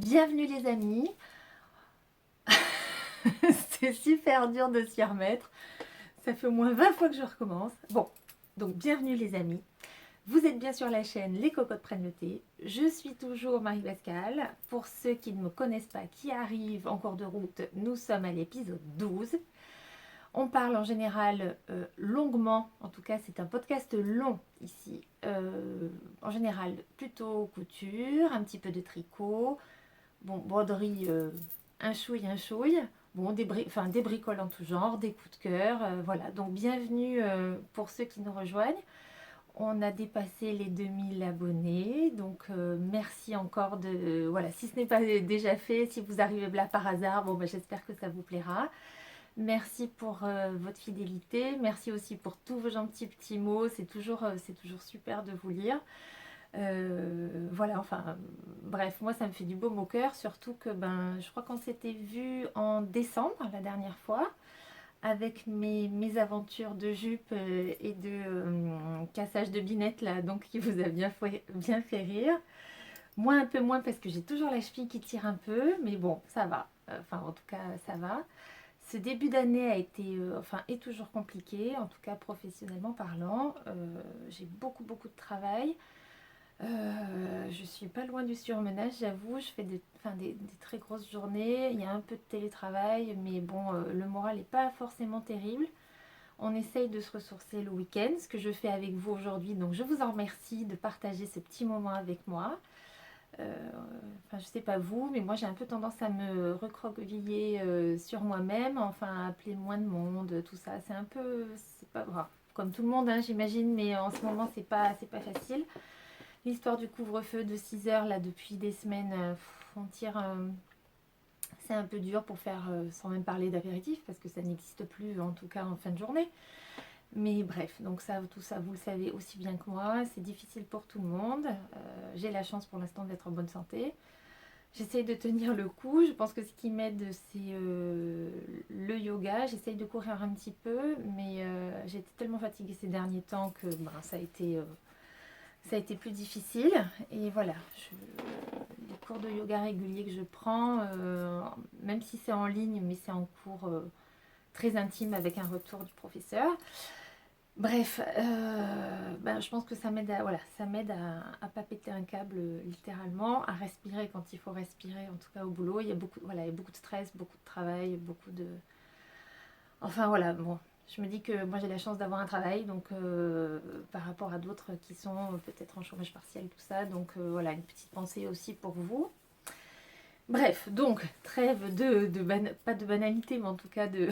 Bienvenue les amis. C'est super dur de s'y remettre. Ça fait au moins 20 fois que je recommence. Bon, donc bienvenue les amis. Vous êtes bien sur la chaîne Les Cocottes prennent le thé. Je suis toujours Marie-Pascale. Pour ceux qui ne me connaissent pas, qui arrivent en cours de route, nous sommes à l'épisode 12. On parle en général longuement, en tout cas c'est un podcast long ici. En général plutôt couture, un petit peu de tricot. Bon, broderie, un chouille. Bon, des bricoles en tout genre, des coups de cœur. Voilà, donc bienvenue pour ceux qui nous rejoignent. On a dépassé les 2000 abonnés, donc merci encore de... Voilà, si ce n'est pas déjà fait, si vous arrivez là par hasard, bon, j'espère que ça vous plaira. Merci pour votre fidélité, merci aussi pour tous vos gentils petits mots, c'est toujours super de vous lire. Voilà, enfin, bref, moi ça me fait du baume au cœur, surtout que je crois qu'on s'était vu en décembre la dernière fois, avec mes aventures de jupe et de cassage de binette là, donc qui vous a bien fait rire. Moi un peu moins parce que j'ai toujours la cheville qui tire un peu, mais bon, ça va. Enfin, en tout cas, ça va. Ce début d'année a été, est toujours compliqué, en tout cas professionnellement parlant. J'ai beaucoup de travail. Je suis pas loin du surmenage, j'avoue. Je fais des très grosses journées. Il y a un peu de télétravail, mais bon, le moral n'est pas forcément terrible. On essaye de se ressourcer le week-end, ce que je fais avec vous aujourd'hui. Donc, je vous en remercie de partager ce petit moment avec moi. Je sais pas vous, mais moi j'ai un peu tendance à me recroqueviller sur moi-même, enfin à appeler moins de monde, tout ça. C'est pas grave. Comme tout le monde, hein, j'imagine, mais en ce moment c'est pas facile. L'histoire du couvre-feu de 6 heures là depuis des semaines, on tire. C'est un peu dur pour faire, sans même parler d'apéritif, parce que ça n'existe plus en tout cas en fin de journée. Mais bref, donc ça, tout ça, vous le savez aussi bien que moi, c'est difficile pour tout le monde. J'ai la chance pour l'instant d'être en bonne santé. J'essaye de tenir le coup. Je pense que ce qui m'aide, c'est le yoga. J'essaye de courir un petit peu, mais j'ai été tellement fatiguée ces derniers temps que ça a été plus difficile. Et voilà, les cours de yoga réguliers que je prends, même si c'est en ligne, mais c'est en cours très intime avec un retour du professeur. Bref, je pense que ça m'aide à pas péter un câble littéralement, à respirer quand il faut respirer, en tout cas au boulot. Il y a beaucoup de stress, beaucoup de travail, beaucoup de... Enfin voilà, bon, je me dis que moi j'ai la chance d'avoir un travail, donc par rapport à d'autres qui sont peut-être en chômage partiel, tout ça, donc voilà, une petite pensée aussi pour vous. Bref, donc, trêve pas de banalité, mais en tout cas de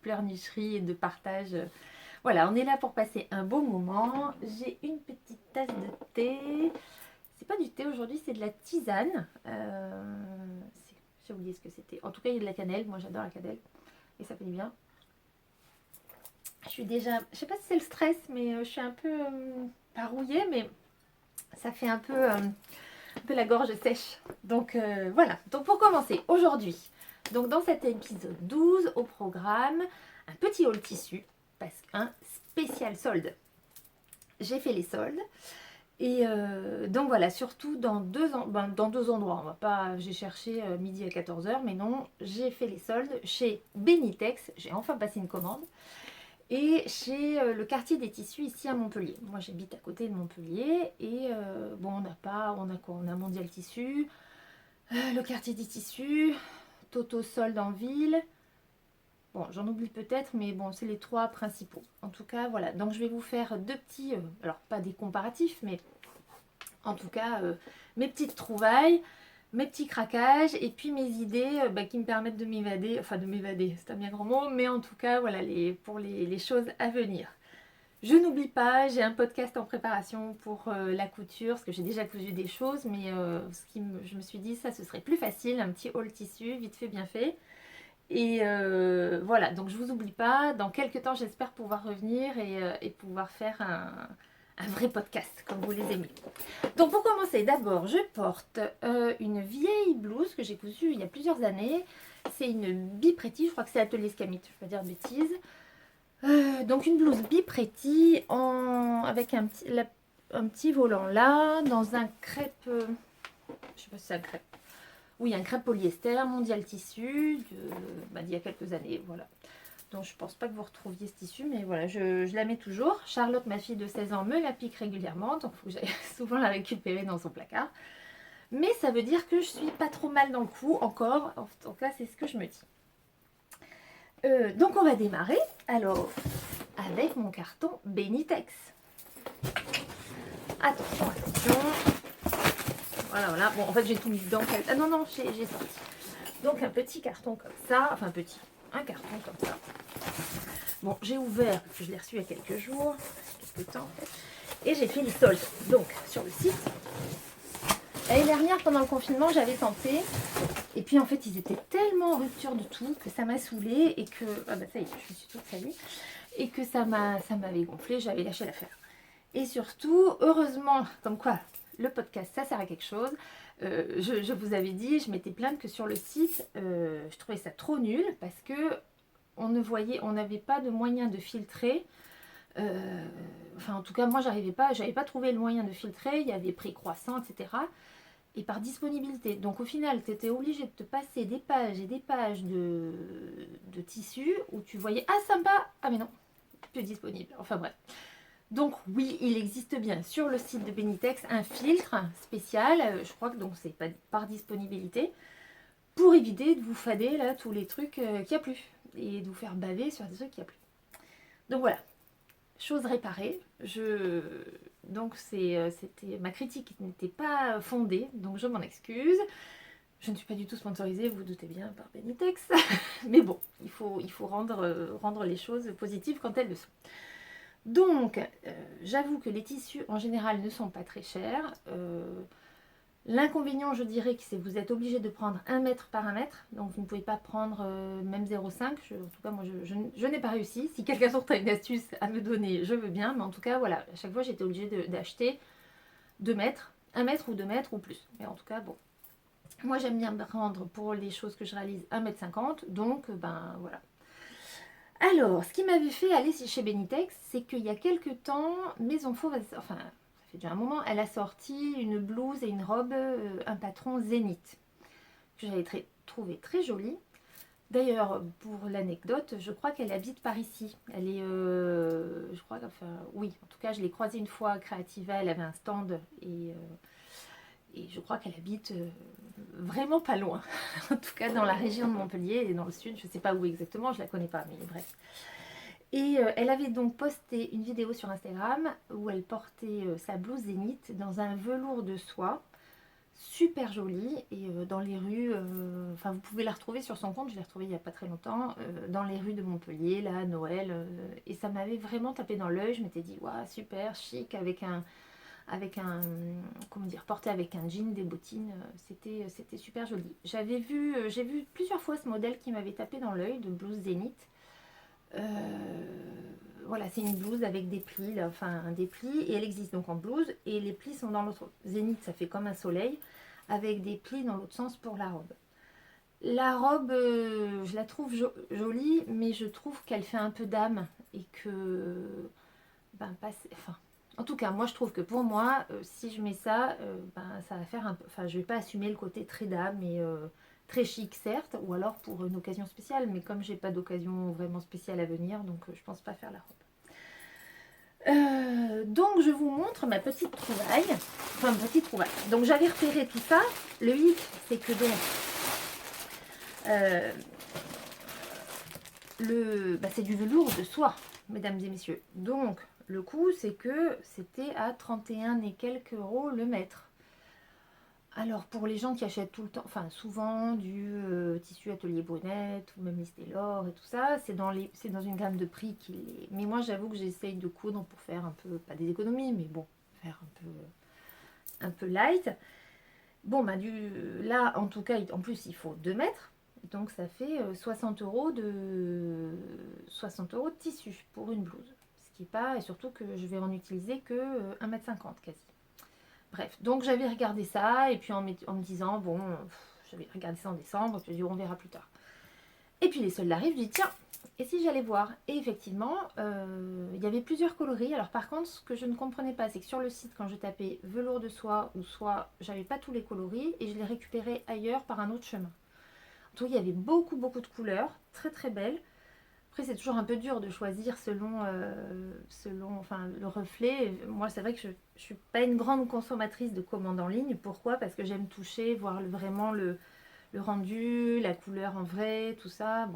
pleurnicherie et de partage. Voilà, on est là pour passer un beau moment. J'ai une petite tasse de thé. C'est pas du thé aujourd'hui, c'est de la tisane. J'ai oublié ce que c'était. En tout cas, il y a de la cannelle. Moi, j'adore la cannelle. Et ça fait du bien. Je suis déjà... Je sais pas si c'est le stress, mais je suis un peu... pas rouillée, mais ça fait un peu la gorge sèche. Donc, voilà. Donc, pour commencer, aujourd'hui, donc dans cet épisode 12, au programme, un petit haul tissu. Parce qu'un spécial solde. J'ai fait les soldes. Et donc voilà, surtout dans deux endroits. J'ai cherché midi à 14h, mais non, j'ai fait les soldes chez Benitex. J'ai enfin passé une commande. Et chez le quartier des tissus ici à Montpellier. Moi j'habite à côté de Montpellier. Et on a quoi? On a Mondial Tissu, le quartier des tissus, Toto Solde en ville. Bon, j'en oublie peut-être, mais bon, c'est les trois principaux. En tout cas, voilà. Donc, je vais vous faire deux petits... alors, pas des comparatifs, mais en tout cas, mes petites trouvailles, mes petits craquages, et puis mes idées qui me permettent de m'évader. Enfin, de m'évader, c'est un bien grand mot, mais en tout cas, voilà, pour les choses à venir. Je n'oublie pas, j'ai un podcast en préparation pour la couture, parce que j'ai déjà cousu des choses, mais je me suis dit, ça, ce serait plus facile, un petit haul tissu, vite fait, bien fait. Et voilà, donc je vous oublie pas. Dans quelques temps, j'espère pouvoir revenir et pouvoir faire un vrai podcast comme vous les aimez. Donc pour commencer, d'abord, je porte une vieille blouse que j'ai cousue il y a plusieurs années. C'est une bipretti, je crois que c'est Atelier Scamit, je ne vais pas dire de bêtises. Donc une blouse bipretti avec un petit volant là, dans un crêpe, je sais pas si c'est un crêpe. Oui, un crêpe polyester, mondial tissu, d'il y a quelques années, voilà. Donc je pense pas que vous retrouviez ce tissu, mais voilà, je la mets toujours. Charlotte, ma fille de 16 ans, me la pique régulièrement, donc il faut que j'aille souvent la récupérer dans son placard. Mais ça veut dire que je suis pas trop mal dans le coup encore, en tout cas c'est ce que je me dis. Donc on va démarrer, alors, avec mon carton Benitex. Attention, attention. Voilà, voilà. Bon, en fait, j'ai tout mis dedans. Ah non, non, j'ai sorti. Donc, un petit carton comme ça. Enfin, petit. Un carton comme ça. Bon, j'ai ouvert, parce que je l'ai reçu il y a quelques jours. Quelques temps, en fait. Et j'ai fait les soldes. Donc, sur le site. L'année dernière, pendant le confinement, j'avais tenté. Et puis, en fait, ils étaient tellement en rupture de tout que ça m'a saoulée. Et que... Ah bah, ça y est, je me suis toute salie. Et que ça m'avait gonflé. J'avais lâché l'affaire. Et surtout, heureusement, comme quoi... Le podcast, ça sert à quelque chose. Je vous avais dit, je m'étais plainte que sur le site, je trouvais ça trop nul parce que on n'avait pas de moyen de filtrer. Enfin, en tout cas, moi, j'avais pas trouvé le moyen de filtrer. Il y avait prix croissant, etc. Et par disponibilité. Donc, au final, tu étais obligé de te passer des pages et des pages de tissu où tu voyais, ah, sympa, ah, mais non, plus disponible. Enfin, bref. Donc oui, il existe bien sur le site de Benitex un filtre spécial, je crois que donc c'est pas par disponibilité, pour éviter de vous fader là tous les trucs qu'il n'y a plus et de vous faire baver sur des trucs qu'il n'y a plus. Donc voilà, chose réparée. Donc c'était ma critique n'était pas fondée, donc je m'en excuse. Je ne suis pas du tout sponsorisée, vous vous doutez bien, par Benitex, mais bon, il faut rendre les choses positives quand elles le sont. Donc, j'avoue que les tissus en général ne sont pas très chers. L'inconvénient, je dirais, que c'est que vous êtes obligé de prendre 1 mètre par 1 mètre. Donc, vous ne pouvez pas prendre même 0,5. En tout cas, moi, je n'ai pas réussi. Si quelqu'un d'autre a une astuce à me donner, je veux bien. Mais en tout cas, voilà, à chaque fois, j'étais obligée d'acheter 2 mètres, 1 mètre ou 2 mètres ou plus. Mais en tout cas, bon. Moi, j'aime bien prendre pour les choses que je réalise 1,50 m. Donc, ben voilà. Alors, ce qui m'avait fait aller chez Benitex, c'est qu'il y a quelques temps, Maison Fauve, enfin, ça fait déjà un moment, elle a sorti une blouse et une robe, un patron Zénith, que j'avais trouvé très jolie. D'ailleurs, pour l'anecdote, je crois qu'elle habite par ici. Elle est, je crois, enfin, oui, en tout cas, je l'ai croisée une fois à Creativa, elle avait un stand et je crois qu'elle habite vraiment pas loin. En tout cas, dans la région de Montpellier et dans le sud, je ne sais pas où exactement, je ne la connais pas, mais bref. Et elle avait donc posté une vidéo sur Instagram où elle portait sa blouse Zénith dans un velours de soie, super jolie, et dans les rues, enfin vous pouvez la retrouver sur son compte, je l'ai retrouvée il n'y a pas très longtemps, dans les rues de Montpellier, là, à Noël, et ça m'avait vraiment tapé dans l'œil, je m'étais dit, waouh, super chic, avec un, comment dire, porté avec un jean, des bottines, c'était super joli. J'ai vu plusieurs fois ce modèle qui m'avait tapé dans l'œil, de blouse Zénith. Voilà, c'est une blouse avec des plis, là, enfin des plis, et elle existe donc en blouse, et les plis sont dans l'autre. Zénith, ça fait comme un soleil, avec des plis dans l'autre sens pour la robe. La robe, je la trouve jolie, mais je trouve qu'elle fait un peu d'âme, et que, enfin, en tout cas, moi je trouve que pour moi, si je mets ça, ça va faire un peu. Enfin, je vais pas assumer le côté très dame et très chic, certes, ou alors pour une occasion spéciale, mais comme j'ai pas d'occasion vraiment spéciale à venir, donc je pense pas faire la robe. Donc je vous montre ma petite trouvaille. Enfin, ma petite trouvaille. Donc j'avais repéré tout ça. Le hic, c'est que donc. C'est du velours de soie, mesdames et messieurs. Donc, le coût, c'est que c'était à 31 et quelques euros le mètre. Alors, pour les gens qui achètent tout le temps, enfin souvent du tissu Atelier Brunette ou même Listé L'Or et tout ça, c'est dans une gamme de prix qu'il est. Mais moi, j'avoue que j'essaye de coudre pour faire un peu, pas des économies, mais bon, faire un peu light. Bon, là, en tout cas, en plus, il faut 2 mètres. Donc ça fait 60 euros de tissu pour une blouse. Ce qui est pas, et surtout que je vais en utiliser que 1,50 m quasi. Bref, donc j'avais regardé ça, et puis en me disant, bon, j'avais regardé ça en décembre, je me dis on verra plus tard. Et puis les soldes arrivent, je dis tiens, Et si j'allais voir, et effectivement, il y avait plusieurs coloris. Alors par contre, ce que je ne comprenais pas, c'est que sur le site, quand je tapais velours de soie ou soie, j'avais pas tous les coloris et je les récupérais ailleurs par un autre chemin. Donc il y avait beaucoup de couleurs, très très belles. Après c'est toujours un peu dur de choisir selon enfin, le reflet. Moi c'est vrai que je ne suis pas une grande consommatrice de commandes en ligne. Pourquoi? Parce que j'aime toucher, voir vraiment le rendu, la couleur en vrai, tout ça.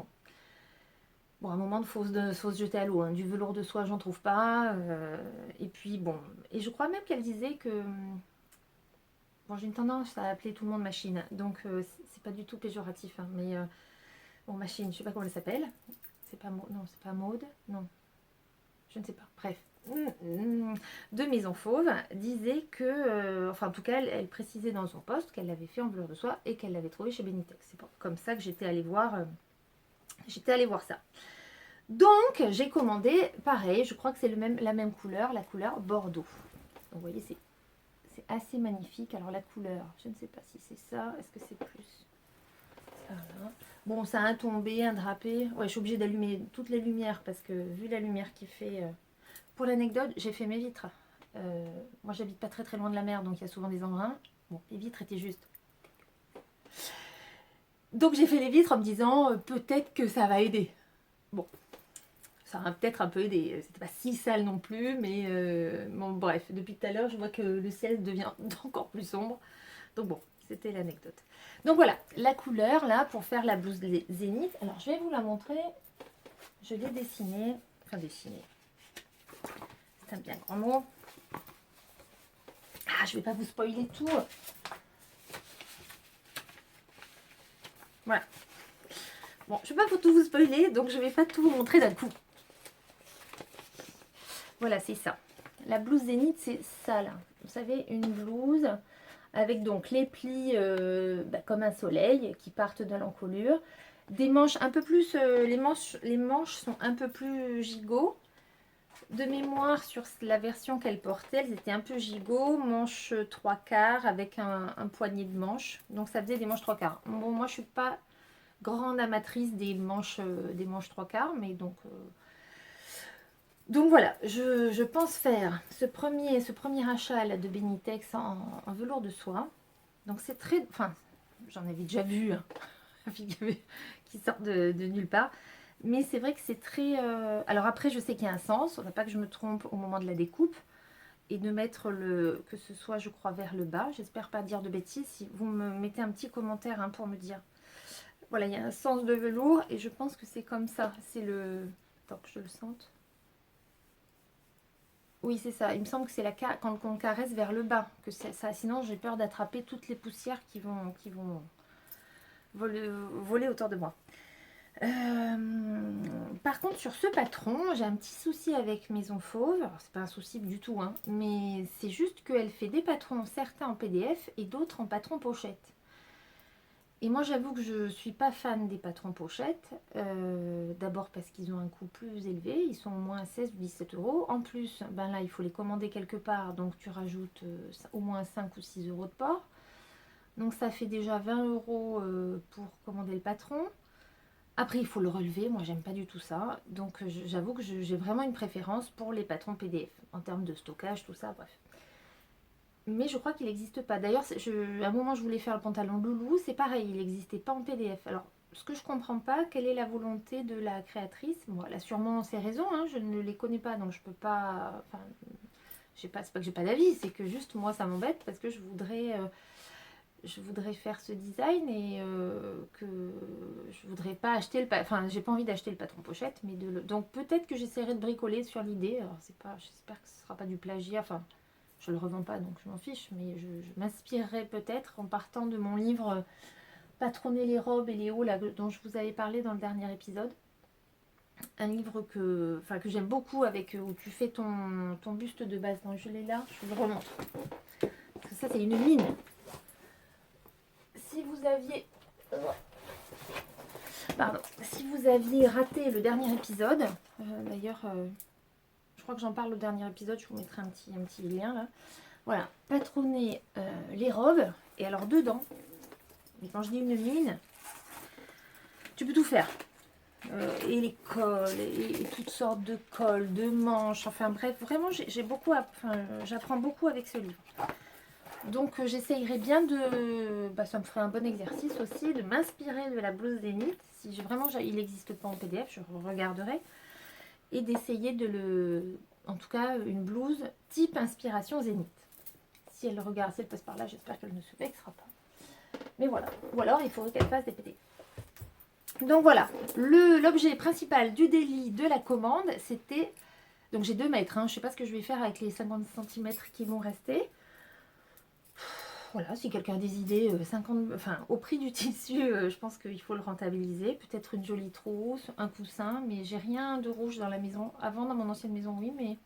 Bon, à un moment, faut se jeter à l'eau. Hein. Du velours de soie, j'en trouve pas. Et puis, bon. Et je crois même qu'elle disait que. Bon, j'ai une tendance à appeler tout le monde machine. Donc, c'est pas du tout péjoratif. Hein, mais, bon, machine, je sais pas comment elle s'appelle. C'est pas non, c'est pas Maude. Non, je ne sais pas. Bref. De Maison Fauve disait que. Enfin, en tout cas, elle précisait dans son poste qu'elle l'avait fait en velours de soie et qu'elle l'avait trouvé chez Benitex. C'est comme ça que j'étais allée voir. J'étais allée voir ça. Donc, j'ai commandé, pareil, je crois que c'est la même couleur, la couleur Bordeaux. Donc, vous voyez, c'est assez magnifique. Alors, la couleur, je ne sais pas si c'est ça. Est-ce que c'est plus ça là? Bon, ça a un tombé, un drapé. Ouais, je suis obligée d'allumer toutes les lumières parce que, vu la lumière qu'il fait... Pour l'anecdote, j'ai fait mes vitres. Moi, j'habite pas très loin de la mer, donc il y a souvent des embruns. Bon, les vitres étaient juste... Donc, j'ai fait les vitres en me disant, peut-être que ça va aider. Bon, ça a peut-être un peu aidé. C'était pas si sale non plus, mais bon, bref, depuis tout à l'heure, je vois que le ciel devient encore plus sombre. Donc bon, c'était l'anecdote. Donc voilà, la couleur là pour faire la blouse zénith. Alors je vais vous la montrer. Je l'ai dessinée. Enfin dessinée. C'est un bien grand mot. Ah, je vais pas vous spoiler tout. Voilà. Bon, je vais pas tout vous spoiler, donc je vais pas tout vous montrer d'un coup. Voilà, c'est ça. La blouse zénith, c'est ça là. Vous savez, une blouse avec donc les plis comme un soleil qui partent de l'encolure. Des manches un peu plus, les manches sont un peu plus gigot. De mémoire, sur la version qu'elle portait, elles étaient un peu gigot, manches 3/4 avec un poignet de manches. Donc ça faisait des manches 3/4. Bon, moi je suis pas grande amatrice des manches 3/4, mais donc voilà, je pense faire ce premier achat là, de Benitex en velours de soie. Donc c'est très... Enfin, j'en avais déjà vu hein, qui sort de nulle part. Mais c'est vrai que c'est très... Alors après, je sais qu'il y a un sens. Il ne faut pas que je me trompe au moment de la découpe. Et de mettre que ce soit, je crois, vers le bas. J'espère pas dire de bêtises. Si vous me mettez un petit commentaire hein, pour me dire. Voilà, il y a un sens de velours. Et je pense que c'est comme ça. C'est le... Attends que je le sente. Oui, c'est ça. Il me semble que c'est quand on caresse vers le bas. Que c'est ça. Sinon, j'ai peur d'attraper toutes les poussières qui vont voler autour de moi. Par contre, sur ce patron, j'ai un petit souci avec Maison Fauve. Alors, c'est pas un souci du tout, hein, mais c'est juste qu'elle fait des patrons, certains en PDF et d'autres en patron pochette. Et moi, j'avoue que je suis pas fan des patrons pochettes. D'abord parce qu'ils ont un coût plus élevé, ils sont au moins 16 ou 17 euros. En plus, ben là, il faut les commander quelque part, donc tu rajoutes au moins 5 ou 6 euros de port. Donc ça fait déjà 20 euros pour commander le patron. Après, il faut le relever. Moi, j'aime pas du tout ça. Donc, j'avoue que j'ai vraiment une préférence pour les patrons PDF. En termes de stockage, tout ça, bref. Mais je crois qu'il n'existe pas. D'ailleurs, à un moment, je voulais faire le pantalon Loulou. C'est pareil, il n'existait pas en PDF. Alors, ce que je comprends pas, quelle est la volonté de la créatrice? Bon, elle a sûrement ses raisons. Hein, je ne les connais pas, donc je peux pas... Enfin, c'est pas que j'ai pas d'avis. C'est que juste, moi, ça m'embête parce que je voudrais faire ce design et que je voudrais pas acheter enfin j'ai pas envie d'acheter le patron pochette mais donc peut-être que j'essaierai de bricoler sur l'idée. Alors j'espère que ce sera pas du plagiat, enfin je le revends pas donc je m'en fiche, mais je m'inspirerai peut-être en partant de mon livre Patronner les robes et les hauts là, dont je vous avais parlé dans le dernier épisode. Un livre que j'aime beaucoup, avec où tu fais ton buste de base. Donc je l'ai là, je vous le remontre parce que ça c'est une mine. Si vous aviez... Pardon. Si vous aviez raté le dernier épisode, d'ailleurs, je crois que j'en parle au dernier épisode, je vous mettrai un petit lien là. Voilà, patronner les robes. Et alors dedans, et quand je dis une mine, tu peux tout faire. et les cols, et toutes sortes de cols, de manches, enfin bref, vraiment j'ai beaucoup, j'apprends beaucoup avec ce livre. Donc j'essayerai bien de, ça me ferait un bon exercice aussi, de m'inspirer de la blouse Zénith. Si vraiment il n'existe pas en PDF, je regarderai. Et d'essayer en tout cas, une blouse type inspiration Zénith. Si elle regarde, si elle passe par là, j'espère qu'elle ne se vexera pas. Mais voilà. Ou alors, il faudrait qu'elle fasse des PD. Donc voilà. L'objet principal du délit de la commande, c'était... Donc j'ai 2 mètres. Je ne sais pas ce que je vais faire avec les 50 cm qui vont rester. Voilà, si quelqu'un a des idées, au prix du tissu, je pense qu'il faut le rentabiliser. Peut-être une jolie trousse, un coussin, mais j'ai rien de rouge dans la maison. Avant, dans mon ancienne maison, oui, mais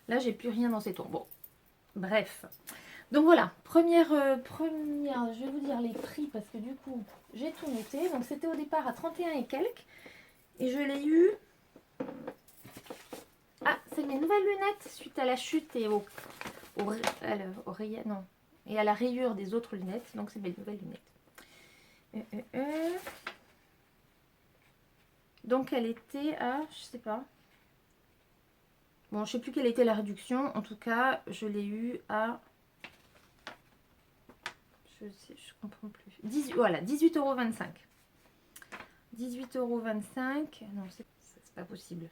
là, j'ai plus rien dans ces tons. Bon, bref. Donc voilà, première, je vais vous dire les prix parce que du coup, j'ai tout noté. Donc c'était au départ à 31 et quelques. Et je l'ai eu... Ah, c'est mes nouvelles lunettes suite à la chute et non, et à la rayure des autres lunettes. Donc c'est mes nouvelles lunettes. Donc elle était à, je sais pas. Bon, je sais plus quelle était la réduction. En tout cas, je l'ai eu à... Je comprends plus. Voilà, 18,25 €. 18,25 €. Non, c'est pas possible.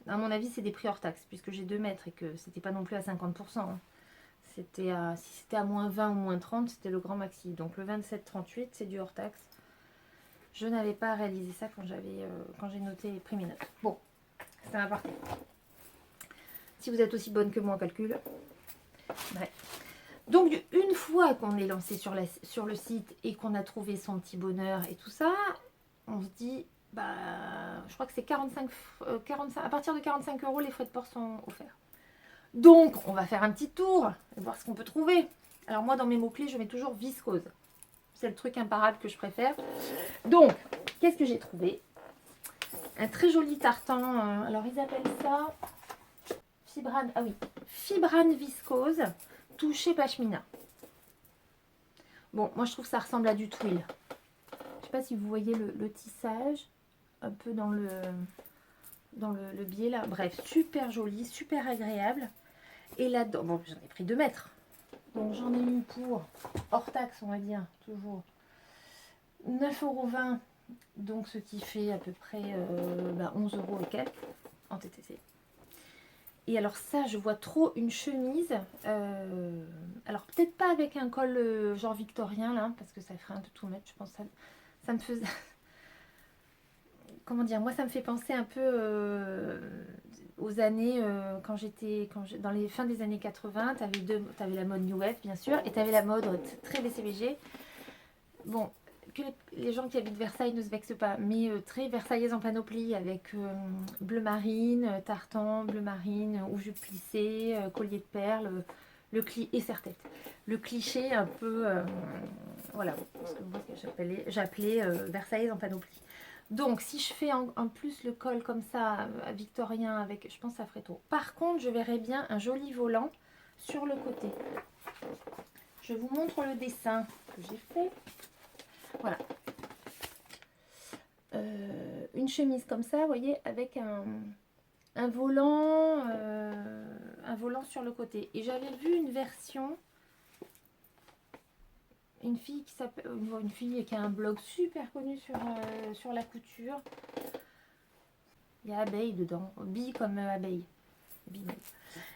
À mon avis, c'est des prix hors taxe, puisque j'ai 2 mètres et que c'était pas non plus à 50%. C'était si c'était à moins 20 ou moins 30, c'était le grand maxi. Donc le 27,38, c'est du hors taxe. Je n'avais pas réalisé ça quand j'ai noté pris mes notes. Bon, c'est un aparté. Si vous êtes aussi bonne que moi en calcul. Bref. Donc une fois qu'on est lancé sur le site et qu'on a trouvé son petit bonheur et tout ça, on se dit, je crois que c'est 45, à partir de 45 €, les frais de port sont offerts. Donc on va faire un petit tour et voir ce qu'on peut trouver. Alors moi dans mes mots-clés, je mets toujours viscose. C'est le truc imparable que je préfère. Donc, qu'est-ce que j'ai trouvé? Un très joli tartan. Alors ils appellent ça fibrane. Ah oui, fibrane viscose touché pashmina. Bon, moi je trouve que ça ressemble à du twill. Je sais pas si vous voyez le tissage un peu dans le biais là. Bref, super joli, super agréable. Et là-dedans, bon, j'en ai pris 2 mètres. Donc j'en ai eu pour, hors taxe on va dire, toujours 9,20 €. Donc ce qui fait à peu près 11 € et quelques en TTC. Et alors ça, je vois trop une chemise. Alors peut-être pas avec un col genre victorien là, parce que ça ferait un peu tout mettre. Je pense que ça me faisait... Comment dire, moi ça me fait penser un peu aux années dans les fins des années 80. T'avais la mode New Wave bien sûr, et t'avais la mode très BCBG. Bon, que les gens qui habitent Versailles ne se vexent pas, mais très versaillaise en panoplie avec bleu marine, tartan, bleu marine, ou jupe plissée, collier de perles, et serre-tête. Le cliché un peu, voilà, parce que moi j'appelais versaillaise en panoplie. Donc si je fais en plus le col comme ça, victorien, avec, je pense que ça ferait trop. Par contre, je verrais bien un joli volant sur le côté. Je vous montre le dessin que j'ai fait. Voilà. Une chemise comme ça, vous voyez, avec un volant sur le côté. Et j'avais vu une version, une fille qui a un blog super connu sur la couture. Il y a abeille dedans, bille comme abeille.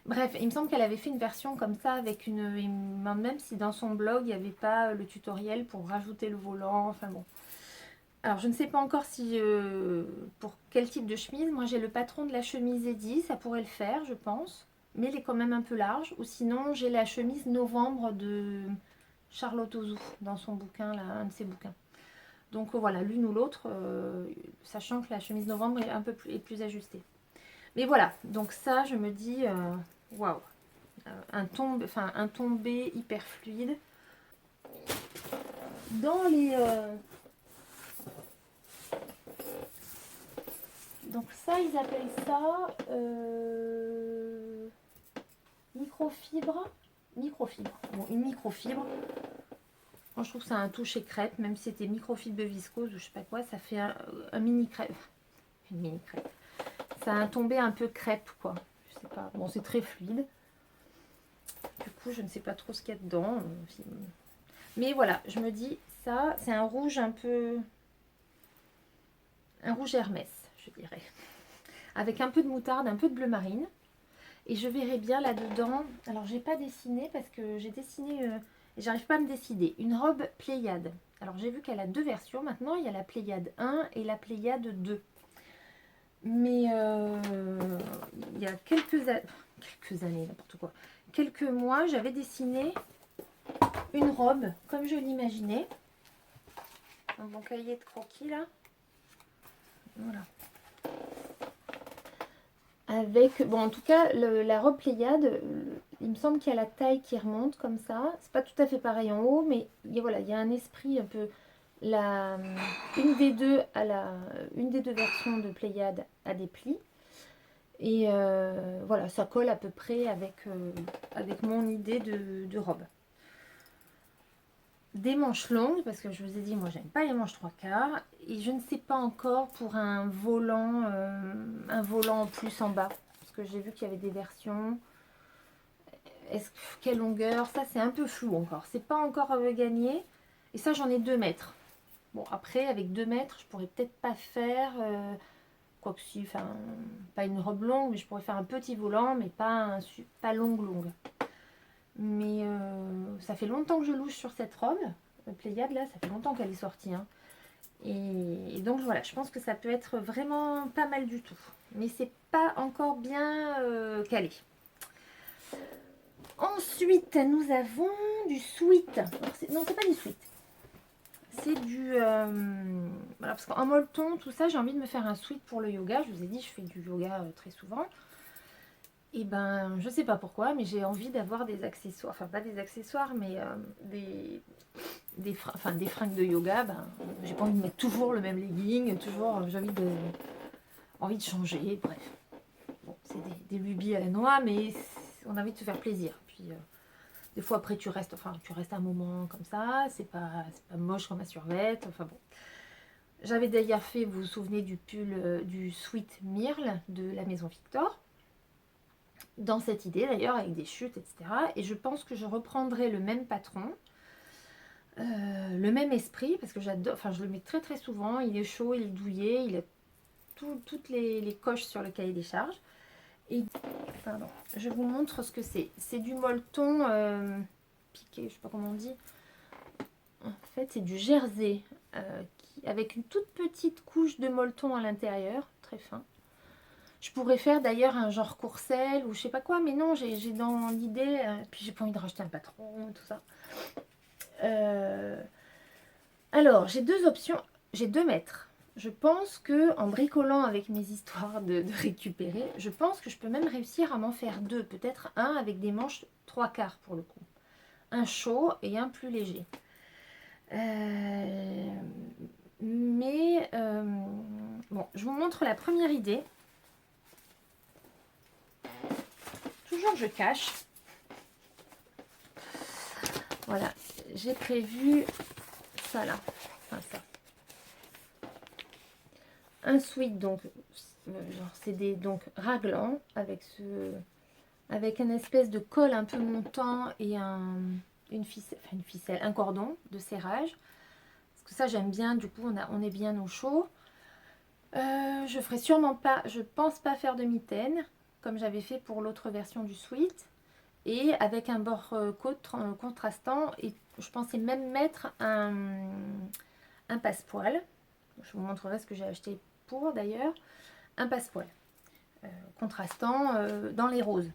Bref, il me semble qu'elle avait fait une version comme ça avec même si dans son blog il n'y avait pas le tutoriel pour rajouter le volant, enfin bon. Alors je ne sais pas encore si pour quel type de chemise. Moi j'ai le patron de la chemise Eddy, ça pourrait le faire je pense, mais elle est quand même un peu large. Ou sinon j'ai la chemise Novembre de Charlotte Ozou dans son bouquin là, un de ses bouquins. Donc voilà, l'une ou l'autre, sachant que la chemise Novembre est un peu plus ajustée. Mais voilà, donc ça je me dis waouh, un tombé hyper fluide. Dans les donc ça ils appellent ça microfibre. Bon, une microfibre. Moi je trouve que ça a un toucher crêpe, même si c'était microfibre de viscose ou je sais pas quoi, ça fait un mini crêpe. une mini crêpe. Ça a un tombé un peu crêpe, quoi. Je sais pas. Bon, c'est très fluide. Du coup, je ne sais pas trop ce qu'il y a dedans. Mais voilà, je me dis, ça, c'est un rouge un peu... Un rouge Hermès, je dirais. Avec un peu de moutarde, un peu de bleu marine. Et je verrai bien là-dedans. Alors, j'ai pas dessiné parce que j'ai dessiné... et j'arrive pas à me décider. Une robe Pléiade. Alors, j'ai vu qu'elle a deux versions. Maintenant, il y a la Pléiade 1 et la Pléiade 2. Mais il y a quelques années, n'importe quoi. Quelques mois, j'avais dessiné une robe comme je l'imaginais. Dans mon cahier de croquis, là. Voilà. Avec, bon, en tout cas, la robe Pléiade, il me semble qu'il y a la taille qui remonte comme ça. C'est pas tout à fait pareil en haut, mais voilà, il y a un esprit un peu. Une des deux versions de Pléiade a des plis. Et voilà, ça colle à peu près avec mon idée de robe. Des manches longues, parce que je vous ai dit, moi j'aime pas les manches 3/4. Et je ne sais pas encore pour un volant en plus en bas. Parce que j'ai vu qu'il y avait des versions. Quelle longueur? Ça c'est un peu flou encore. C'est pas encore gagné. Et ça j'en ai 2 mètres. Bon après avec 2 mètres je pourrais peut-être pas faire... quoi que si, enfin, pas une robe longue, mais je pourrais faire un petit volant, mais pas longue. Mais ça fait longtemps que je louche sur cette robe. Pléiade, là, ça fait longtemps qu'elle est sortie. Hein. Et donc, voilà, je pense que ça peut être vraiment pas mal du tout. Mais c'est pas encore bien calé. Ensuite, nous avons du sweat. Non, c'est pas du sweat. C'est du... voilà, parce qu'en molleton, tout ça, j'ai envie de me faire un sweat pour le yoga. Je vous ai dit, je fais du yoga très souvent. Et ben, je sais pas pourquoi, mais j'ai envie d'avoir des accessoires. Enfin, pas des accessoires, mais des fringues de yoga. Ben, j'ai pas envie de mettre toujours le même legging. Toujours, j'ai envie de changer. Bref. Bon, c'est des lubies à la noix, mais on a envie de se faire plaisir. Puis... des fois après tu restes un moment comme ça, c'est pas moche comme un survêt, enfin bon. J'avais d'ailleurs fait, vous vous souvenez du pull, du sweat Mirle de la maison Victor, dans cette idée d'ailleurs avec des chutes etc. Et je pense que je reprendrai le même patron, le même esprit, parce que j'adore, enfin je le mets très très souvent, il est chaud, il est douillet, il a toutes les coches sur le cahier des charges. Et pardon, je vous montre ce que c'est. C'est du molleton piqué, je sais pas comment on dit. En fait, c'est du jersey avec une toute petite couche de molleton à l'intérieur, très fin. Je pourrais faire d'ailleurs un genre courcelle ou je sais pas quoi, mais non, j'ai dans l'idée, puis j'ai pas envie de racheter un patron, tout ça. Alors, j'ai 2 options, j'ai 2 mètres. Je pense que en bricolant avec mes histoires de récupérer, je pense que je peux même réussir à m'en faire 2. Peut-être un avec des manches 3/4 pour le coup. Un chaud et un plus léger. Bon, je vous montre la première idée. Toujours je cache. Voilà, j'ai prévu ça là. Enfin ça. Un sweat donc, c'est des donc raglans avec un espèce de col un peu montant et une ficelle, un cordon de serrage. Parce que ça j'aime bien, du coup on est bien au chaud. Je ferai sûrement pas, je pense pas faire de mitaine comme j'avais fait pour l'autre version du sweat. Et avec un bord côte contrastant, et je pensais même mettre un passepoil. Je vous montrerai ce que j'ai acheté pour d'ailleurs. Un passepoil contrastant dans les roses.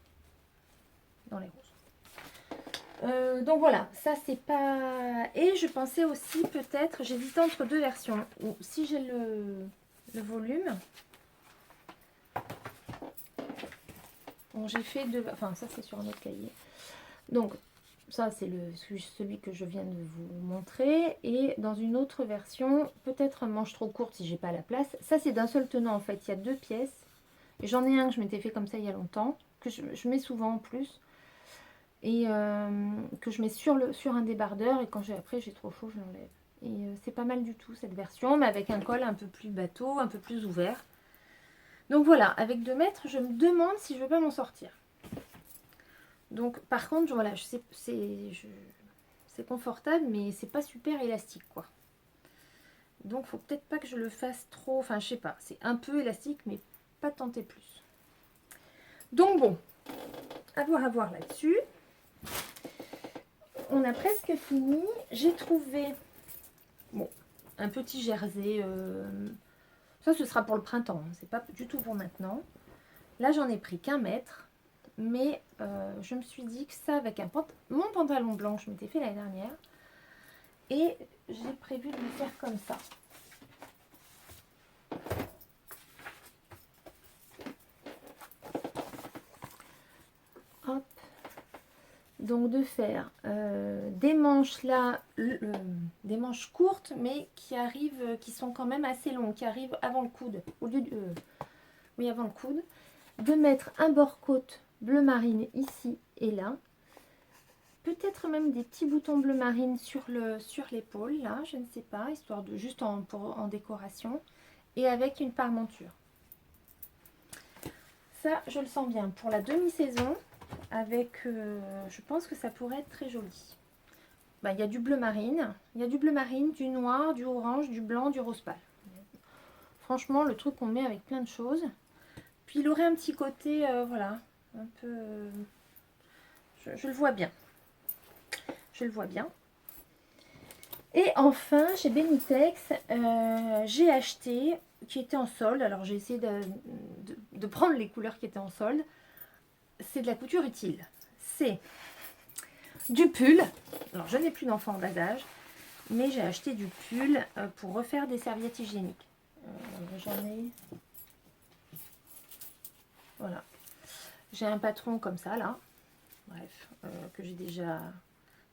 Donc voilà, ça c'est pas... Et je pensais aussi peut-être, j'hésitais entre 2 versions. Ou si j'ai le volume... Bon, j'ai fait 2... Enfin, ça c'est sur un autre cahier. Donc, ça c'est celui que je viens de vous montrer. Et dans une autre version, peut-être un manche trop courte si j'ai pas la place. Ça c'est d'un seul tenant en fait, il y a 2 pièces. Et j'en ai un que je m'étais fait comme ça il y a longtemps, que je mets souvent en plus. Et que je mets sur un débardeur. Et quand après j'ai trop chaud, je l'enlève. Et c'est pas mal du tout cette version, mais avec un col un peu plus bateau, un peu plus ouvert. Donc voilà, avec 2 mètres, je me demande si je ne vais pas m'en sortir. Donc par contre, voilà, c'est confortable, mais c'est pas super élastique, quoi. Donc faut peut-être pas que je le fasse trop, enfin je sais pas, c'est un peu élastique, mais pas tenter plus. Donc bon, à voir là-dessus. On a presque fini. J'ai trouvé, bon, un petit jersey. Ça, ce sera pour le printemps, hein, c'est pas du tout pour maintenant. Là, j'en ai pris qu'1 mètre. Mais je me suis dit que ça, avec mon pantalon blanc, je m'étais fait l'année dernière. Et j'ai prévu de le faire comme ça. Hop. Donc de faire des manches là, des manches courtes, mais qui sont quand même assez longues, qui arrivent avant le coude. Au lieu de, oui, avant le coude. De mettre un bord-côte bleu marine ici et là. Peut-être même des petits boutons bleu marine sur l'épaule, là, je ne sais pas, histoire de juste en décoration. Et avec une parmenture. Ça, je le sens bien. Pour la demi-saison, avec, je pense que ça pourrait être très joli. Bah, y a du bleu marine, du noir, du orange, du blanc, du rose pâle. Franchement, le truc qu'on met avec plein de choses. Puis il aurait un petit côté, voilà, un peu... je le vois bien. Je le vois bien. Et enfin, chez Benitex, j'ai acheté, qui était en solde. Alors, j'ai essayé de prendre les couleurs qui étaient en solde. C'est de la couture utile. C'est du pull. Alors, je n'ai plus d'enfants en bas âge, mais j'ai acheté du pull pour refaire des serviettes hygiéniques. J'en ai... Voilà. J'ai un patron comme ça, là. Bref, que j'ai déjà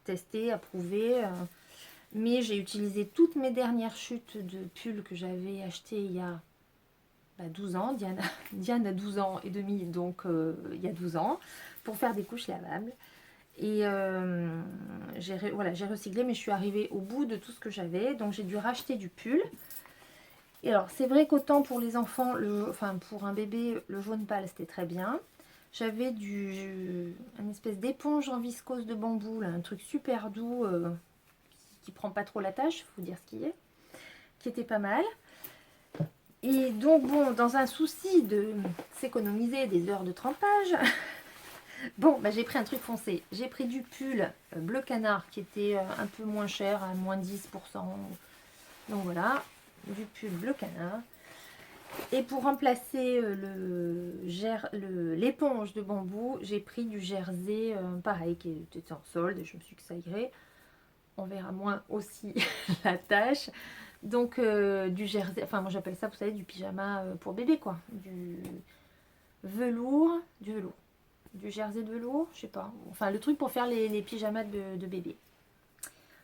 testé, approuvé. Mais j'ai utilisé toutes mes dernières chutes de pull que j'avais achetées il y a 12 ans. Diane a 12 ans et demi, donc il y a 12 ans, pour faire des couches lavables. Et j'ai recyclé, mais je suis arrivée au bout de tout ce que j'avais. Donc j'ai dû racheter du pull. Et alors, c'est vrai qu'autant pour les enfants, enfin pour un bébé, le jaune pâle, c'était très bien. J'avais une espèce d'éponge en viscose de bambou, là, un truc super doux, qui prend pas trop la tâche, faut dire ce qui est, qui était pas mal. Et donc bon, dans un souci de s'économiser des heures de trempage, bon, bah, j'ai pris un truc foncé. J'ai pris du pull bleu canard qui était un peu moins cher, à moins 10%. Donc voilà, du pull bleu canard. Et pour remplacer l'éponge de bambou, j'ai pris du jersey, pareil, qui était en solde. Et je me suis dit que ça irait. On verra moins aussi la tâche. Donc du jersey, enfin moi j'appelle ça, vous savez, du pyjama pour bébé, quoi. Du velours, du jersey de velours, je sais pas. Enfin le truc pour faire les pyjamas de bébé.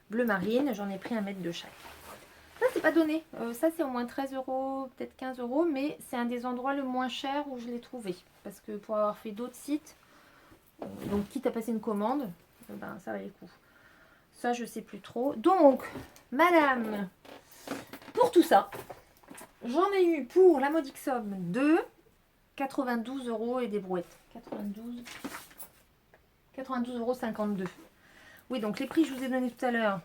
Bleu marine, j'en ai pris 1 mètre de chaque. Ça c'est pas donné, ça c'est au moins 13 €, peut-être 15 €, mais c'est un des endroits le moins cher où je l'ai trouvé. Parce que pour avoir fait d'autres sites, donc quitte à passer une commande, ben ça valait le coup. Ça je sais plus trop. Donc, madame, pour tout ça, j'en ai eu pour la modique somme de 92 € et des brouettes. 92,52 €. Oui, donc les prix que je vous ai donnés tout à l'heure,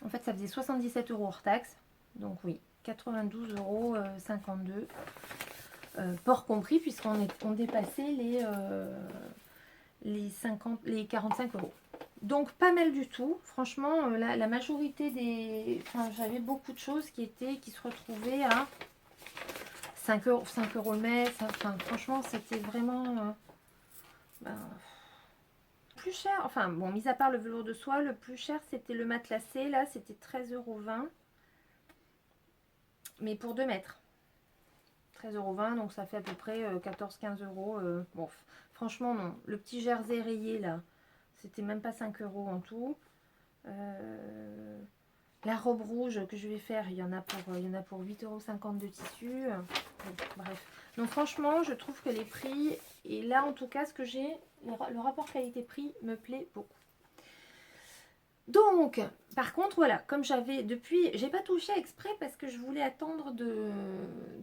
en fait ça faisait 77 € hors taxe. Donc oui, 92,52 €, port compris, puisqu'on dépassait les 45 €. Donc pas mal du tout. Franchement, la majorité des... Enfin, j'avais beaucoup de choses qui se retrouvaient à 5 € le mètre. Enfin, franchement, c'était vraiment plus cher. Enfin, bon, mis à part le velours de soie, le plus cher, c'était le matelassé. Là, c'était 13,20 €. Mais pour 2 mètres. 13,20 €, donc ça fait à peu près 14-15 €. Bon, franchement, non. Le petit jersey rayé, là, c'était même pas 5 € en tout. La robe rouge que je vais faire, il y en a pour 8,50 € de tissu. Bref. Donc franchement, je trouve que les prix, et là en tout cas, ce que j'ai, le rapport qualité-prix me plaît beaucoup. Donc, par contre, voilà, comme j'avais depuis, j'ai pas touché exprès parce que je voulais attendre de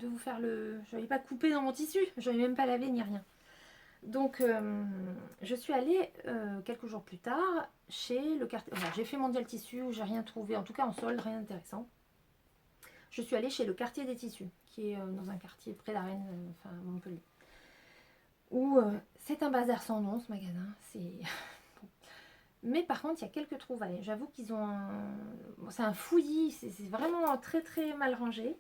vous faire le... Je n'avais pas coupé dans mon tissu, je n'avais même pas lavé ni rien. Donc, je suis allée quelques jours plus tard chez le quartier... Enfin, j'ai fait Mondial Tissu où j'ai rien trouvé, en tout cas en solde, rien d'intéressant. Je suis allée chez le quartier des tissus, qui est dans un quartier près d'Arène, enfin Montpellier. Où c'est un bazar sans nom, ce magasin. C'est... Mais par contre, il y a quelques trouvailles. J'avoue qu'ils ont un... Bon, c'est un fouillis, c'est vraiment très très mal rangé.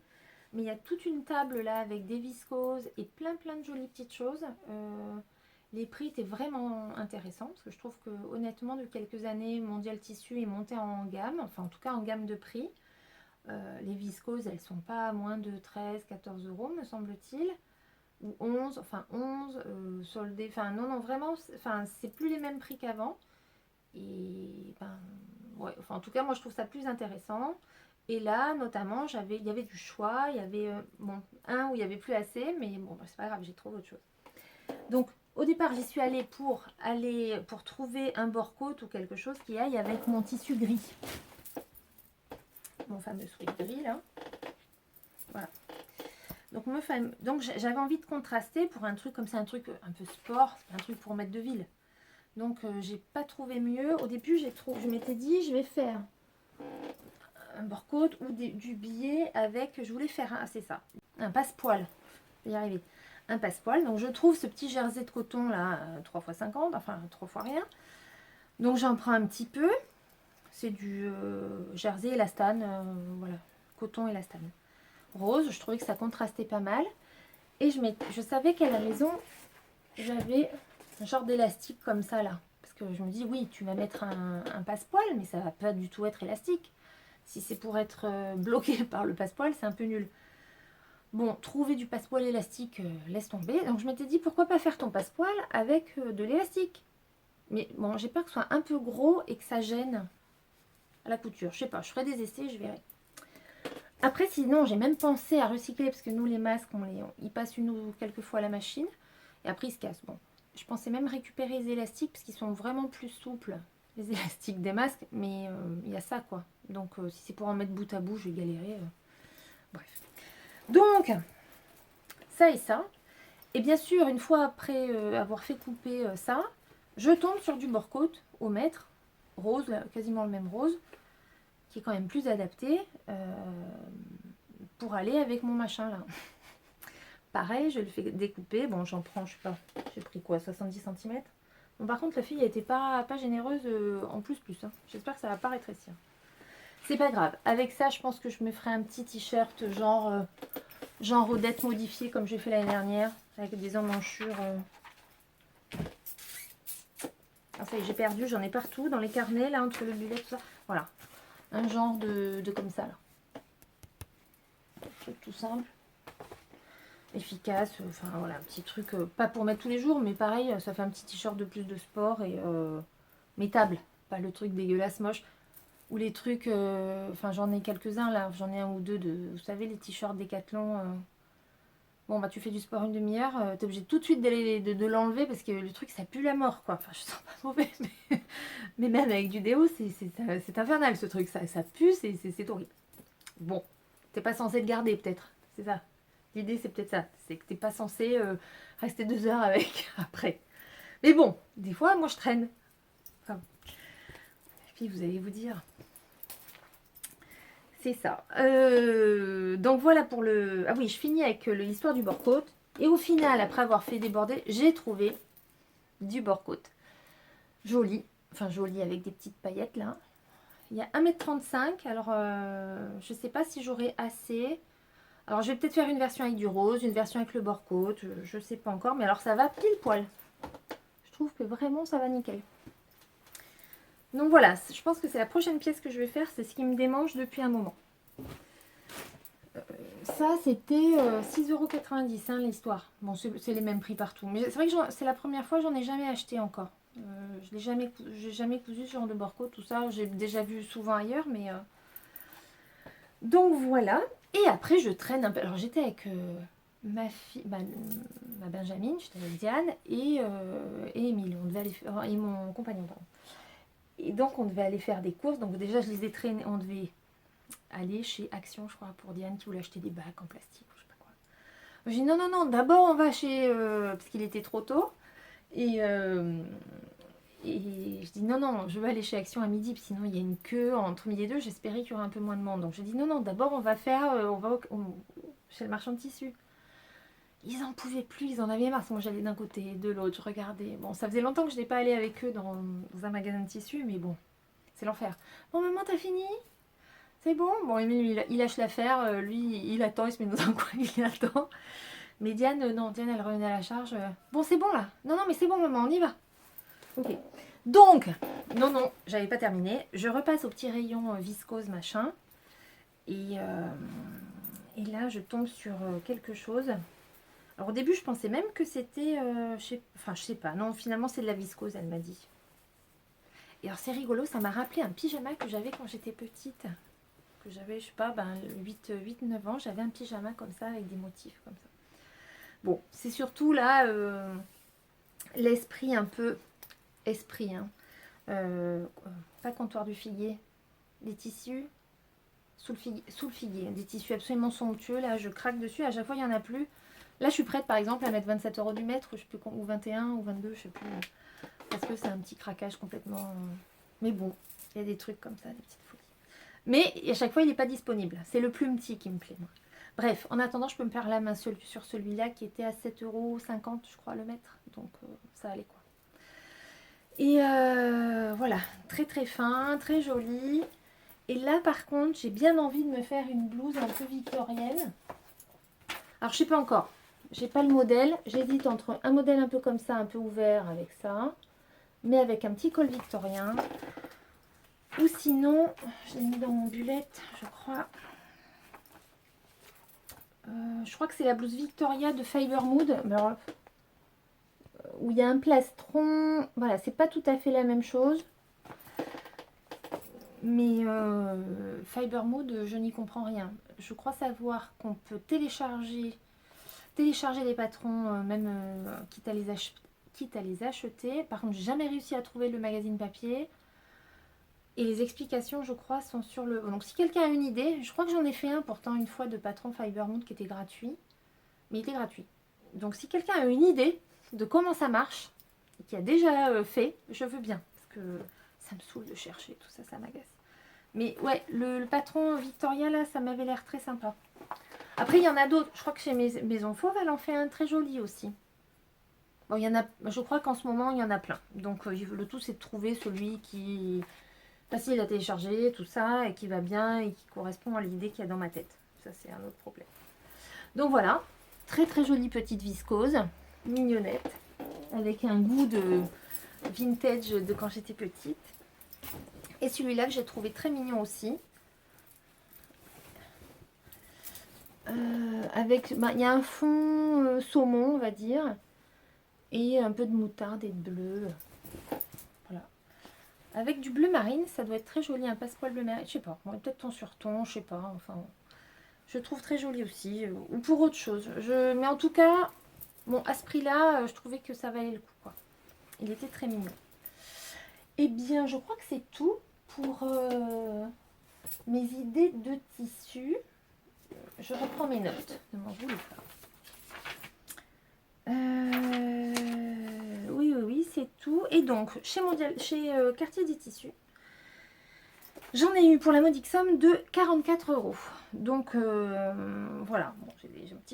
Mais il y a toute une table là avec des viscoses et plein de jolies petites choses. Les prix étaient vraiment intéressants parce que je trouve que honnêtement, depuis quelques années, Mondial Tissu est monté en gamme, enfin en tout cas en gamme de prix. Les viscoses, elles sont pas à moins de 13-14 euros, me semble-t-il. Ou 11, enfin 11, soldées. Enfin non, vraiment, c'est plus les mêmes prix qu'avant. Et ben, ouais, enfin, en tout cas, moi je trouve ça plus intéressant. Et là, notamment, il y avait du choix. Il y avait bon, un où il n'y avait plus assez, mais bon, c'est pas grave, j'ai trouvé autre chose. Donc, au départ, j'y suis allée pour trouver un bord-côte ou quelque chose qui aille avec mon tissu gris. Mon fameux sweat gris, là. Voilà. Donc j'avais envie de contraster pour un truc comme ça, un truc un peu sport, un truc pour mettre de ville. Donc j'ai pas trouvé mieux. Au début, je m'étais dit, je vais faire un bord-côte ou du billet avec, je voulais faire c'est ça, un passepoil. Je vais y arriver. Un passepoil. Donc je trouve ce petit jersey de coton là, 3x50, enfin 3 fois rien. Donc j'en prends un petit peu. C'est du jersey élastane, voilà, coton élastane. Rose, je trouvais que ça contrastait pas mal. Et je savais qu'à la maison, j'avais un genre d'élastique comme ça là. Parce que je me dis, oui, tu vas mettre un passepoil, mais ça va pas du tout être élastique. Si c'est pour être bloqué par le passepoil, c'est un peu nul. Bon, trouver du passepoil élastique, laisse tomber. Donc je m'étais dit, pourquoi pas faire ton passepoil avec de l'élastique. Mais bon, j'ai peur que ce soit un peu gros et que ça gêne à la couture. Je sais pas, je ferai des essais, je verrai. Après, sinon, j'ai même pensé à recycler, parce que nous, les masques, ils passent une ou quelques fois à la machine. Et après, ils se cassent. Bon, je pensais même récupérer les élastiques, parce qu'ils sont vraiment plus souples, les élastiques des masques. Mais il y a ça, quoi. Donc, si c'est pour en mettre bout à bout, je vais galérer. Bref. Donc, ça et ça. Et bien sûr, une fois après avoir fait couper ça, je tombe sur du bord-côte au mètre, rose, là, quasiment le même rose, qui est quand même plus adapté pour aller avec mon machin là. Pareil, je le fais découper. Bon, j'en prends, je sais pas, j'ai pris quoi, 70 cm. Bon, par contre, la fille n'était pas généreuse en plus. Hein. J'espère que ça va pas rétrécir. C'est pas grave. Avec ça, je pense que je me ferai un petit t-shirt genre Odette modifié comme j'ai fait l'année dernière, avec des emmanchures. Ah, ça y est, j'ai perdu, j'en ai partout, dans les carnets, là, entre le buvet, tout ça. Voilà. Un genre de comme ça, là. Un truc tout simple. Efficace, enfin voilà, un petit truc, pas pour mettre tous les jours, mais pareil, ça fait un petit t-shirt de plus de sport et mettable, pas le truc dégueulasse moche, ou les trucs, enfin j'en ai quelques-uns là, j'en ai un ou deux de, vous savez, les t-shirts Décathlon, bon bah tu fais du sport une demi-heure, t'es obligé tout de suite d'aller de l'enlever parce que le truc ça pue la mort quoi, enfin je sens pas mauvais, mais même avec du déo, c'est infernal ce truc, ça pue, c'est horrible. Bon, t'es pas censé le garder peut-être, c'est ça. L'idée, c'est peut-être ça. C'est que t'es pas censé rester 2 heures avec après. Mais bon, des fois, moi, je traîne. Enfin, et puis, vous allez vous dire. C'est ça. Donc, voilà pour le... Ah oui, je finis avec l'histoire du bord-côte. Et au final, après avoir fait déborder, j'ai trouvé du bord-côte. Joli. Enfin, joli avec des petites paillettes, là. Il y a 1,35 m. Alors, je sais pas si j'aurai assez... Alors, je vais peut-être faire une version avec du rose, une version avec le bord-côte, je ne sais pas encore. Mais alors, ça va pile poil. Je trouve que vraiment, ça va nickel. Donc voilà, je pense que c'est la prochaine pièce que je vais faire. C'est ce qui me démange depuis un moment. Ça, c'était 6,90 € hein, l'histoire. Bon, c'est les mêmes prix partout. Mais c'est vrai que c'est la première fois, j'en ai jamais acheté encore. Je n'ai jamais cousu ce genre de bord-côte, tout ça. J'ai déjà vu souvent ailleurs, mais... Donc voilà. Et après, je traîne un peu. Alors, j'étais avec ma fille, ma Benjamine, j'étais avec Diane et Émile. On devait aller faire, et mon compagnon, pardon. Et donc, on devait aller faire des courses. Donc, déjà, je les ai traînés. On devait aller chez Action, je crois, pour Diane qui voulait acheter des bacs en plastique. Je sais pas quoi. J'ai dit non, non, non, d'abord, on va chez. Parce qu'il était trop tôt. Et je dis non, non, je veux aller chez Action à midi, puis sinon il y a une queue entre midi et deux. J'espérais qu'il y aurait un peu moins de monde. Donc je dis non, non, d'abord on va faire, chez le marchand de tissus. Ils en pouvaient plus, ils en avaient marre. Moi j'allais d'un côté, de l'autre, je regardais. Bon, ça faisait longtemps que je n'étais pas allée avec eux dans un magasin de tissus, mais bon, c'est l'enfer. Bon, maman, t'as fini? C'est bon? Bon, Emile, il lâche l'affaire. Lui, il attend, il se met dans un coin, il attend. Mais Diane, non, Diane, elle revenait à la charge. Bon, c'est bon là. Non, non, mais c'est bon, maman, on y va. Ok. Donc, non, non, j'avais pas terminé. Je repasse au petit rayon viscose machin. Et là, je tombe sur quelque chose. Alors au début, je pensais même que c'était... je sais pas. Non, finalement, c'est de la viscose, elle m'a dit. Et alors, c'est rigolo, ça m'a rappelé un pyjama que j'avais quand j'étais petite. Que j'avais, je sais pas, 8-9 ans. J'avais un pyjama comme ça, avec des motifs comme ça. Bon, c'est surtout là, l'esprit un peu... Esprit, hein. Pas comptoir du figuier, des tissus sous le figuier, des tissus absolument somptueux. Là, je craque dessus. À chaque fois, il n'y en a plus. Là, je suis prête, par exemple, à mettre 27 € du mètre, je sais plus, ou 21 ou 22, je sais plus. Parce que c'est un petit craquage complètement. Mais bon, il y a des trucs comme ça, des petites folies. Mais à chaque fois, il n'est pas disponible. C'est le plus petit qui me plaît, moi. Bref, en attendant, je peux me faire la main seule sur celui-là qui était à 7,50 €, je crois, le mètre. Donc, ça allait quoi. Et voilà, très très fin, très joli. Et là par contre, j'ai bien envie de me faire une blouse un peu victorienne. Alors je sais pas encore, j'ai pas le modèle. J'hésite entre un modèle un peu comme ça, un peu ouvert avec ça, mais avec un petit col victorien. Ou sinon, je l'ai mis dans mon bullette, je crois. Je crois que c'est la blouse Victoria de Fiber Mood. Alors, où il y a un plastron. Voilà, c'est pas tout à fait la même chose. Mais Fiber Mood, je n'y comprends rien. Je crois savoir qu'on peut télécharger les patrons, même quitte à les acheter. Par contre, j'ai jamais réussi à trouver le magazine papier. Et les explications, je crois, sont sur le... Donc, si quelqu'un a une idée, je crois que j'en ai fait un pourtant une fois de patron Fiber Mood qui était gratuit. Mais il était gratuit. Donc, si quelqu'un a une idée de comment ça marche, et qui a déjà fait, je veux bien. Parce que ça me saoule de chercher, tout ça, ça m'agace. Mais ouais, le patron Victoria, là, ça m'avait l'air très sympa. Après, il y en a d'autres. Je crois que chez Maison Fauve, elle en fait un très joli aussi. Bon, il y en a, je crois qu'en ce moment, il y en a plein. Donc, le tout, c'est de trouver celui qui est facile à télécharger, tout ça, et qui va bien, et qui correspond à l'idée qu'il y a dans ma tête. Ça, c'est un autre problème. Donc, voilà. Très, très jolie petite viscose. Mignonnette. Avec un goût de vintage de quand j'étais petite. Et celui-là que j'ai trouvé très mignon aussi. Avec, il y a un fond saumon, on va dire. Et un peu de moutarde et de bleu. Voilà. Avec du bleu marine, ça doit être très joli. Un passepoil bleu marine. Je sais pas. Bon, peut-être ton sur ton, je sais pas. Enfin, je trouve très joli aussi. Ou pour autre chose. Mais en tout cas, bon, à ce prix-là, je trouvais que ça valait le coup, quoi. Il était très mignon. Eh bien, je crois que c'est tout pour mes idées de tissu. Je reprends mes notes, ne m'en voulez pas. Oui, c'est tout. Et donc, chez Quartier des Tissus, j'en ai eu pour la modique somme de 44 €. Donc, voilà. Bon,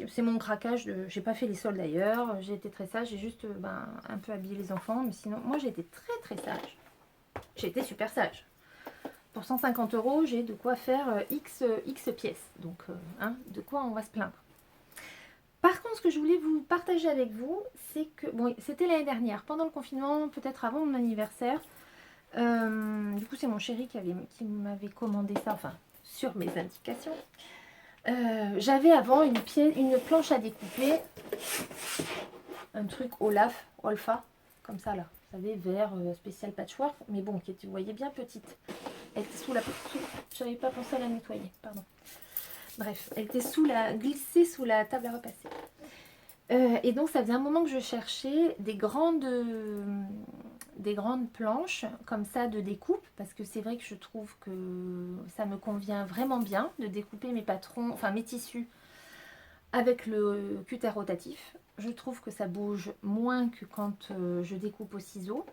c'est mon craquage. J'ai pas fait les soldes d'ailleurs. J'ai été très sage. J'ai juste un peu habillé les enfants. Mais sinon, moi, j'ai été très, très sage. J'ai été super sage. Pour 150 €, j'ai de quoi faire X pièces. Donc, de quoi on va se plaindre. Par contre, ce que je voulais vous partager avec vous, c'est que, bon, c'était l'année dernière, pendant le confinement, peut-être avant mon anniversaire. Du coup, c'est mon chéri qui m'avait commandé ça, enfin, sur mes indications. J'avais avant une planche à découper, un truc Olfa, comme ça là. Vous savez, vert, spécial patchwork, mais bon, qui était, vous voyez, bien petite. Elle était j'avais pas pensé à la nettoyer, pardon. Bref, elle était glissée sous la table à repasser. Et donc, ça faisait un moment que je cherchais des grandes des grandes planches comme ça de découpe, parce que c'est vrai que je trouve que ça me convient vraiment bien de découper mes patrons, enfin mes tissus avec le cutter rotatif. Je trouve que ça bouge moins que quand je découpe au ciseau.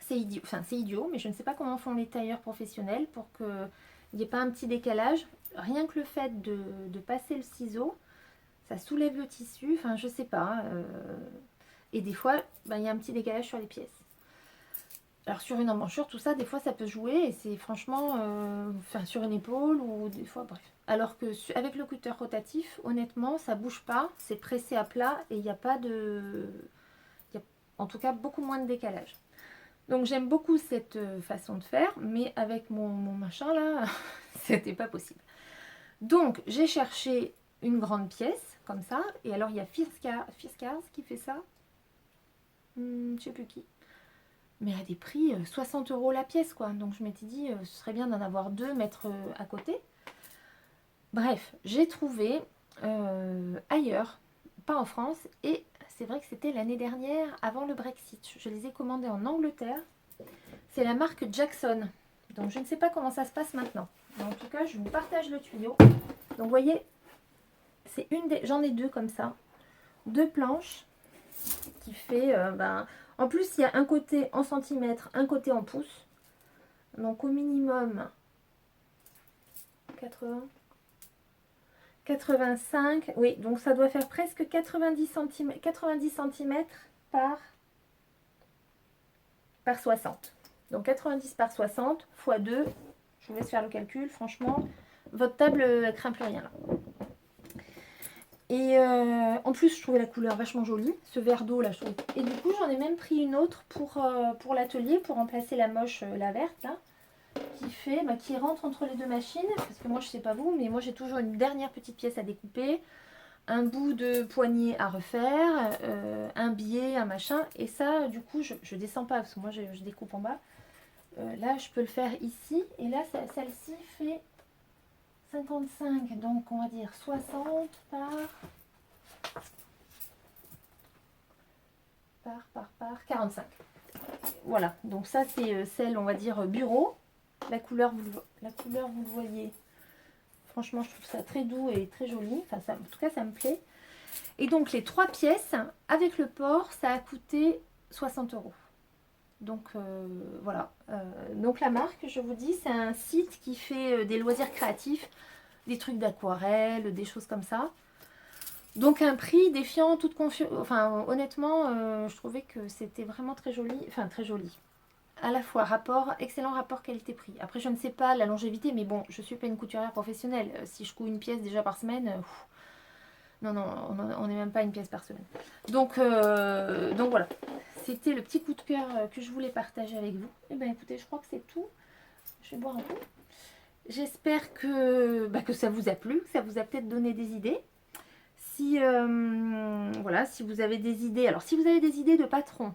C'est idiot, enfin c'est idiot, mais je ne sais pas comment font les tailleurs professionnels pour qu'il n'y ait pas un petit décalage. Rien que le fait de passer le ciseau, ça soulève le tissu, enfin je sais pas. Et des fois, ben, il y a un petit décalage sur les pièces. Alors sur une emmanchure, tout ça, des fois ça peut jouer et c'est franchement, enfin sur une épaule ou des fois, bref. Alors que avec le cutter rotatif, honnêtement, ça bouge pas, c'est pressé à plat et il n'y a pas de... Il y a en tout cas beaucoup moins de décalage. Donc j'aime beaucoup cette façon de faire, mais avec mon machin là, c'était pas possible. Donc j'ai cherché une grande pièce comme ça, et alors il y a Fiskars qui fait ça, je sais plus qui, mais à des prix 60 € la pièce quoi. Donc je m'étais dit ce serait bien d'en avoir deux, mettre à côté. Bref, j'ai trouvé ailleurs, pas en France, et c'est vrai que c'était l'année dernière avant le Brexit. Je les ai commandés en Angleterre. C'est la marque Jackson. Donc je ne sais pas comment ça se passe maintenant. Mais en tout cas, je vous partage le tuyau. Donc vous voyez, c'est j'en ai deux comme ça. Deux planches qui fait... en plus, il y a un côté en centimètres, un côté en pouces. Donc au minimum 80, 85. Oui, donc ça doit faire presque 90 cm par 60. Donc 90 par 60 fois 2. Je vous laisse faire le calcul. Franchement, votre table ne craint plus rien là. Et en plus, je trouvais la couleur vachement jolie, ce vert d'eau là, je trouve. Et du coup, j'en ai même pris une autre pour l'atelier, pour remplacer la moche, la verte là, qui rentre entre les deux machines. Parce que moi, je sais pas vous, mais moi j'ai toujours une dernière petite pièce à découper, un bout de poignée à refaire, un biais, un machin. Et ça, du coup, je descends pas parce que moi je découpe en bas. Là, je peux le faire ici. Et là, celle-ci fait 55, donc on va dire 60 par 45. Voilà, donc ça c'est celle, on va dire, bureau. La couleur, vous le voyez. Franchement, je trouve ça très doux et très joli. Enfin, ça, en tout cas, ça me plaît. Et donc, les trois pièces, avec le port, ça a coûté 60 €. Donc, voilà. Donc, la marque, je vous dis, c'est un site qui fait des loisirs créatifs, des trucs d'aquarelle, des choses comme ça. Donc un prix défiant toute confiance. Enfin honnêtement, je trouvais que c'était vraiment très joli. Enfin très joli. À la fois excellent rapport qualité-prix. Après je ne sais pas la longévité, mais bon, je suis pas une couturière professionnelle. Si je couds une pièce déjà par semaine, non, on n'est même pas une pièce par semaine. Donc voilà. C'était le petit coup de cœur que je voulais partager avec vous. Et bien écoutez, je crois que c'est tout. Je vais boire un peu. J'espère que ça vous a plu, que ça vous a peut-être donné des idées. Si, voilà, si vous avez des idées, alors si vous avez des idées de patrons,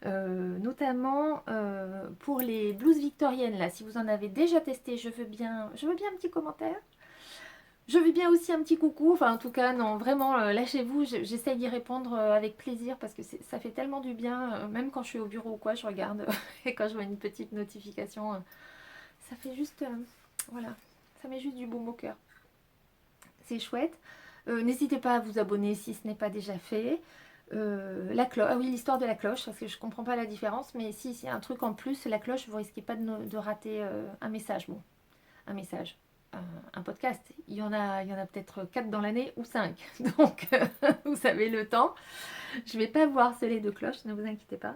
notamment pour les blouses victoriennes, là, si vous en avez déjà testé, je veux bien un petit commentaire. Je veux bien aussi un petit coucou, enfin en tout cas, non, vraiment, lâchez-vous, j'essaye d'y répondre avec plaisir parce que ça fait tellement du bien, même quand je suis au bureau ou quoi, je regarde et quand je vois une petite notification, ça fait juste, voilà, ça met juste du baume au cœur. C'est chouette. N'hésitez pas à vous abonner si ce n'est pas déjà fait. La cloche, ah oui, l'histoire de la cloche, parce que je ne comprends pas la différence, mais si c'est un truc en plus, la cloche, vous risquez pas de rater un message. Bon, un message, un podcast. Il y en a peut-être 4 dans l'année ou 5. Donc, vous avez le temps. Je ne vais pas vous harceler de cloche, ne vous inquiétez pas.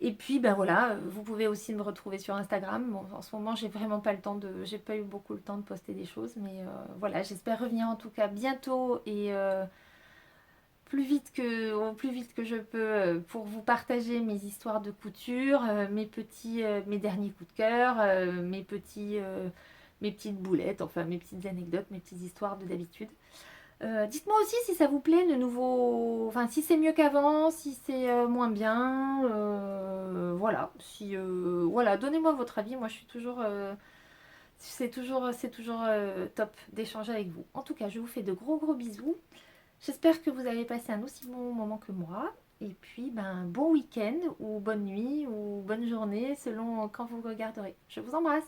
Et puis ben voilà, vous pouvez aussi me retrouver sur Instagram. Bon, en ce moment, j'ai vraiment pas le temps j'ai pas eu beaucoup le temps de poster des choses, mais voilà, j'espère revenir en tout cas bientôt et au plus vite que je peux pour vous partager mes histoires de couture, mes derniers coups de cœur, mes petites boulettes, enfin mes petites anecdotes, mes petites histoires de d'habitude. Dites-moi aussi si ça vous plaît de nouveau, enfin si c'est mieux qu'avant, si c'est moins bien, voilà. Voilà, donnez-moi votre avis. Moi, je suis toujours, c'est toujours top d'échanger avec vous. En tout cas, je vous fais de gros bisous. J'espère que vous avez passé un aussi bon moment que moi. Et puis, ben, bon week-end ou bonne nuit ou bonne journée selon quand vous regarderez. Je vous embrasse.